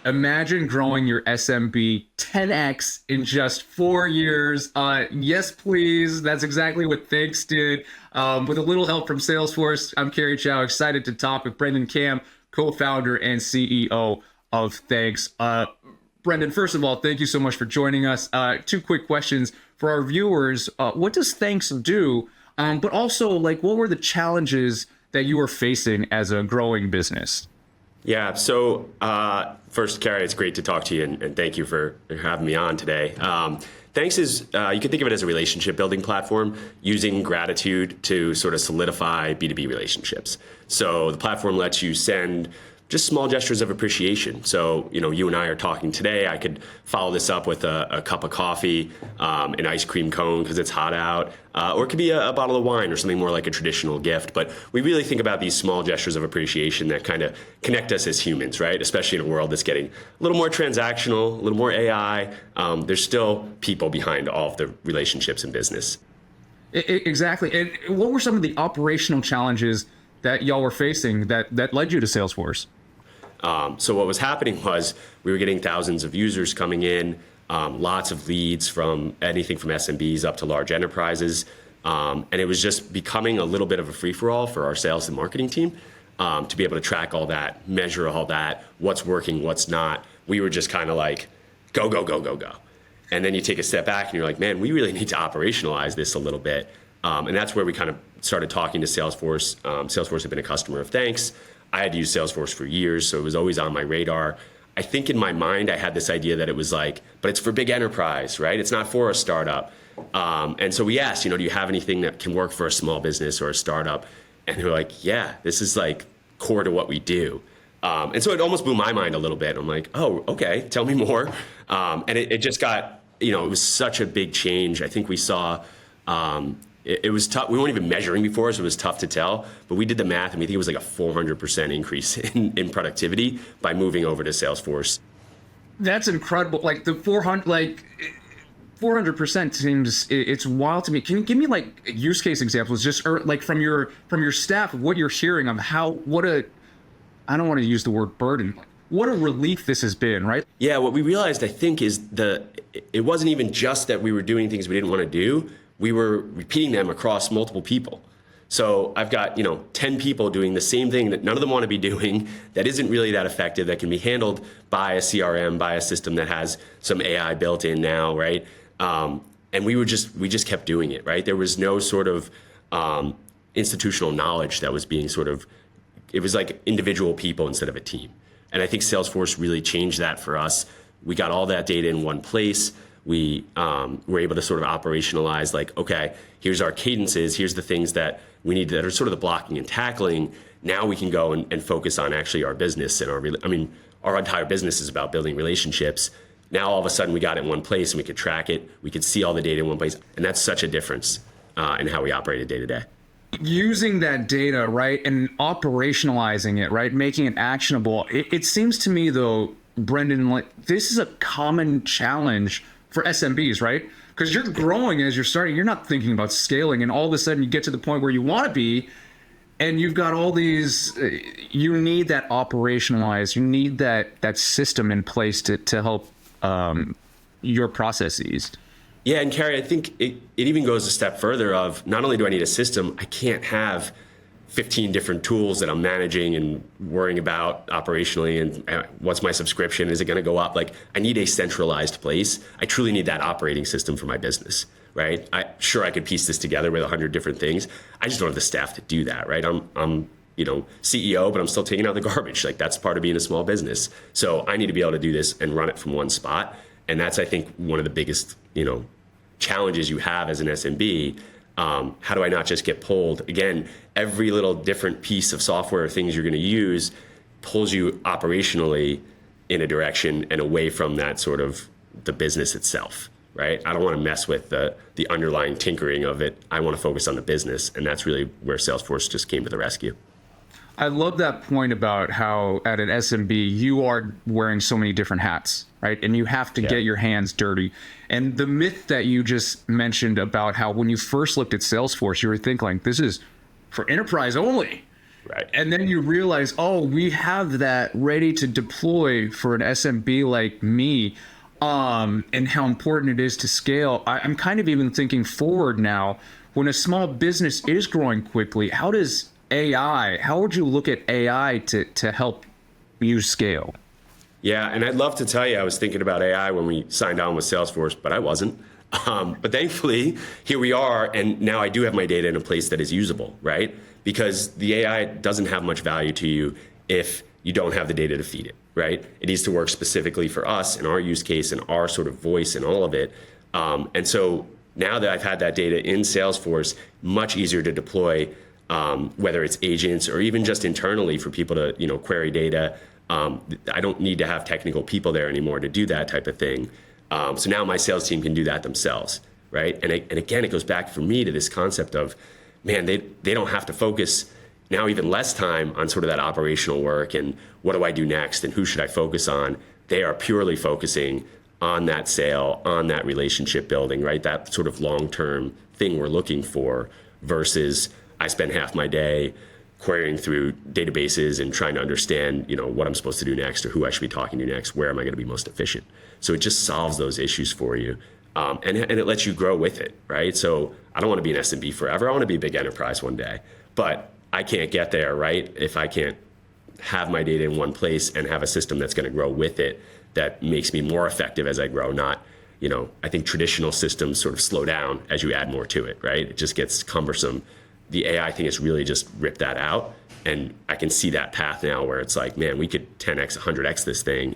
Imagine growing your SMB 10x in just 4 years. Yes, please. That's exactly what Thanks did. With a little help from Salesforce, I'm Kerry Chow, excited to talk with Brendan Kam, co-founder and CEO of Thanks. Brendan, first of all, thank you so much for joining us. Two quick questions for our viewers. What does Thanks do? But also, like, what were the challenges that you were facing as a growing business? Yeah. So first, Carrie, it's great to talk to you, and thank you for having me on today. Thanks is you can think of it as a relationship building platform using gratitude to sort of solidify B2B relationships. So the platform lets you send just small gestures of appreciation. So, you and I are talking today. I could follow this up with a cup of coffee, an ice cream cone because it's hot out, or it could be a bottle of wine or something more like a traditional gift. But we really think about these small gestures of appreciation that kind of connect us as humans, right? Especially in a world that's getting a little more transactional, a little more AI. There's still people behind all of the relationships in business. Exactly. And what were some of the operational challenges that y'all were facing that led you to Salesforce? So what was happening was we were getting thousands of users coming in, lots of leads from anything from SMBs up to large enterprises. And it was just becoming a little bit of a free-for-all for our sales and marketing team to be able to track all that, measure all that, what's working, what's not. We were just kind of like, go, go, go, go, go. And then you take a step back and you're like, man, we really need to operationalize this a little bit. And that's where we kind of started talking to Salesforce. Salesforce had been a customer of Thanks. I had used Salesforce for years, so it was always on my radar. I think in my mind, I had this idea that it was like, but it's for big enterprise, right? It's not for a startup. And so we asked, do you have anything that can work for a small business or a startup? And they were like, yeah, this is like core to what we do. And so it almost blew my mind a little bit. I'm like, oh, okay, tell me more. And it just got, it was such a big change. I think we saw, it was tough. We weren't even measuring before, so it was tough to tell. But we did the math, and we think it was like a 400% increase in productivity by moving over to Salesforce. That's incredible. Like the 400% seems it's wild to me. Can you give me like use case examples, just like from your staff, what you're hearing of I don't want to use the word burden. What a relief this has been, right? Yeah, what we realized, I think, is it wasn't even just that we were doing things we didn't want to do. We were repeating them across multiple people. So I've got 10 people doing the same thing that none of them want to be doing, that isn't really that effective, that can be handled by a CRM, by a system that has some AI built in now, right? And we just kept doing it, right? There was no sort of institutional knowledge that was being it was like individual people instead of a team. And I think Salesforce really changed that for us. We got all that data in one place. We were able to sort of operationalize like, okay, here's our cadences, here's the things that we need that are sort of the blocking and tackling. Now we can go and focus on actually our business and our entire business is about building relationships. Now all of a sudden we got it in one place and we could track it. We could see all the data in one place. And that's such a difference in how we operated day to day. Using that data, right, and operationalizing it, right, making it actionable. It seems to me, though, Brendan, like this is a common challenge for SMBs, right? Because you're growing as you're starting. You're not thinking about scaling, and all of a sudden you get to the point where you want to be, and you've got all these. You need that operationalized. You need that system in place to help your processes. Yeah, and Carrie, I think it even goes a step further of not only do I need a system, I can't have 15 different tools that I'm managing and worrying about operationally and what's my subscription, is it going to go up? Like I need a centralized place. I truly need that operating system for my business, right? I could piece this together with 100 different things. I just don't have the staff to do that, right? I'm CEO, but I'm still taking out the garbage. Like that's part of being a small business. So I need to be able to do this and run it from one spot. And that's, I think, one of the biggest, challenges you have as an SMB. How do I not just get pulled? Again, every little different piece of software or things you're going to use pulls you operationally in a direction and away from that sort of the business itself, right? I don't want to mess with the underlying tinkering of it. I want to focus on the business. And that's really where Salesforce just came to the rescue. I love that point about how at an SMB, you are wearing so many different hats, right? And you have to get your hands dirty. And the myth that you just mentioned about how when you first looked at Salesforce, you were thinking like, this is for enterprise only. Right. And then you realize, oh, we have that ready to deploy for an SMB like me, and how important it is to scale. I'm kind of even thinking forward now. When a small business is growing quickly, how would you look at AI to help you scale? Yeah, and I'd love to tell you I was thinking about AI when we signed on with Salesforce, but I wasn't. But thankfully, here we are, and now I do have my data in a place that is usable, right? Because the AI doesn't have much value to you if you don't have the data to feed it, right? It needs to work specifically for us and our use case and our sort of voice and all of it. And so now that I've had that data in Salesforce, much easier to deploy, whether it's agents or even just internally for people to query data. I don't need to have technical people there anymore to do that type of thing. So now my sales team can do that themselves, right? And again, it goes back for me to this concept of, man, they don't have to focus now even less time on sort of that operational work and what do I do next and who should I focus on. They are purely focusing on that sale, on that relationship building, right? That sort of long-term thing we're looking for versus I spend half my day querying through databases and trying to understand, what I'm supposed to do next or who I should be talking to next, where am I going to be most efficient? So it just solves those issues for you. And it lets you grow with it, right? So I don't want to be an SMB forever. I want to be a big enterprise one day, but I can't get there, right? If I can't have my data in one place and have a system that's going to grow with it that makes me more effective as I grow, not, I think traditional systems sort of slow down as you add more to it, right? It just gets cumbersome. The AI thing has really just ripped that out. And I can see that path now where it's like, man, we could 10x, 100x this thing,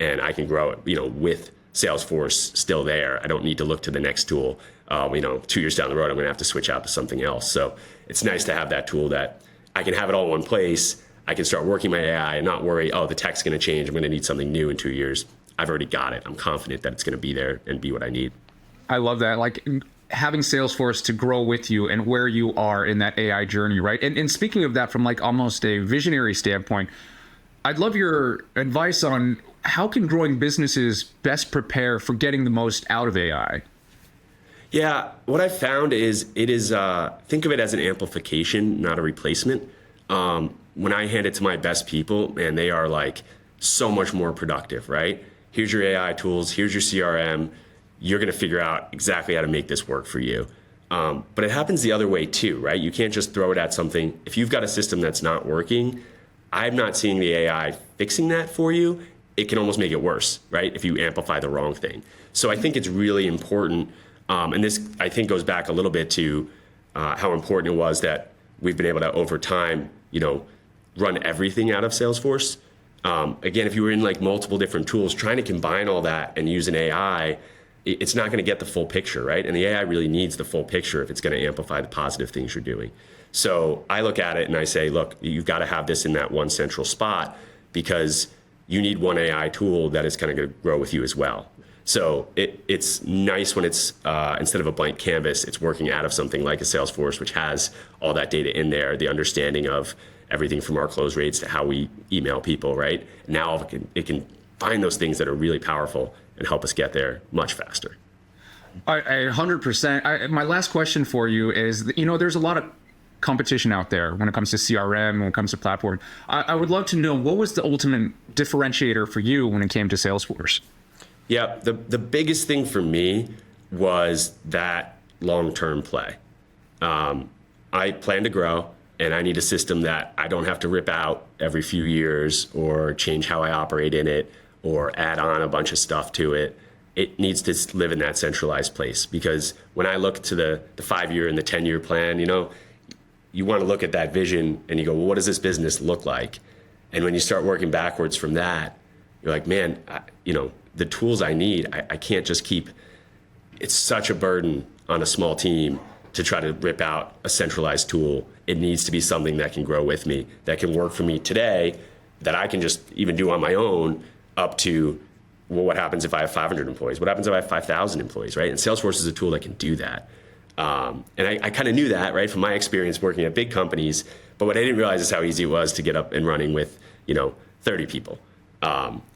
and I can grow it, with Salesforce still there. I don't need to look to the next tool. 2 years down the road, I'm going to have to switch out to something else. So it's nice to have that tool that I can have it all in one place. I can start working my AI and not worry, oh, the tech's going to change. I'm going to need something new in 2 years. I've already got it. I'm confident that it's going to be there and be what I need. I love that. Like having Salesforce to grow with you and where you are in that AI journey, right? And speaking of that from like almost a visionary standpoint, I'd love your advice on how can growing businesses best prepare for getting the most out of AI? Yeah, what I found is think of it as an amplification, not a replacement. When I hand it to my best people, man, they are like so much more productive, right? Here's your AI tools, here's your CRM. You're going to figure out exactly how to make this work for you. But it happens the other way too, right? You can't just throw it at something. If you've got a system that's not working, I'm not seeing the AI fixing that for you. It can almost make it worse, right? If you amplify the wrong thing. So I think it's really important. And this, I think, goes back a little bit to how important it was that we've been able to, over time, run everything out of Salesforce. Again, if you were in like multiple different tools, trying to combine all that and use an AI, it's not going to get the full picture, right? And the AI really needs the full picture if it's going to amplify the positive things you're doing. So I look at it and I say, look, you've got to have this in that one central spot because you need one AI tool that is kind of going to grow with you as well. So it's nice when it's instead of a blank canvas, it's working out of something like a Salesforce, which has all that data in there, the understanding of everything from our close rates to how we email people, right? Now it can find those things that are really powerful and help us get there much faster. I 100%. My last question for you is, there's a lot of competition out there when it comes to CRM, when it comes to platform. I would love to know, what was the ultimate differentiator for you when it came to Salesforce? Yeah, the biggest thing for me was that long-term play. I plan to grow, and I need a system that I don't have to rip out every few years or change how I operate in it or add on a bunch of stuff to it. It needs to live in that centralized place, because when I look to the 5-year and the 10-year plan, you want to look at that vision and you go, well, what does this business look like? And when you start working backwards from that, you're like, man, the tools I need, I can't just keep, it's such a burden on a small team to try to rip out a centralized tool. It needs to be something that can grow with me, that can work for me today, that I can just even do on my own, up to, well, what happens if I have 500 employees? What happens if I have 5,000 employees, right? And Salesforce is a tool that can do that. And I kind of knew that, right, from my experience working at big companies. But what I didn't realize is how easy it was to get up and running with, 30 people.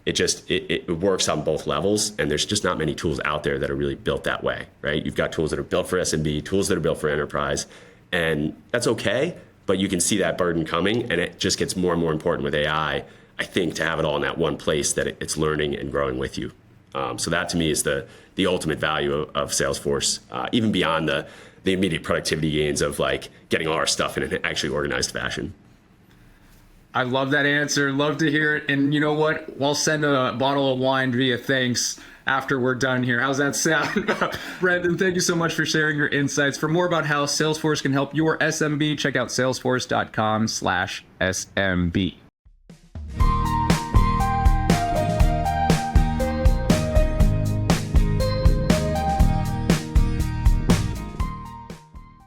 It works on both levels, and there's just not many tools out there that are really built that way, right? You've got tools that are built for SMB, tools that are built for enterprise, and that's okay. but you can see that burden coming, and it just gets more and more important with AI, I think, to have it all in that one place that it's learning and growing with you. So that to me is the ultimate value of Salesforce, even beyond the immediate productivity gains of like getting all our stuff in an actually organized fashion. I love that answer. Love to hear it. And you know what? We'll send a bottle of wine via thanks after we're done here. How's that sound? Brendan, thank you so much for sharing your insights. For more about how Salesforce can help your SMB, check out salesforce.com/SMB.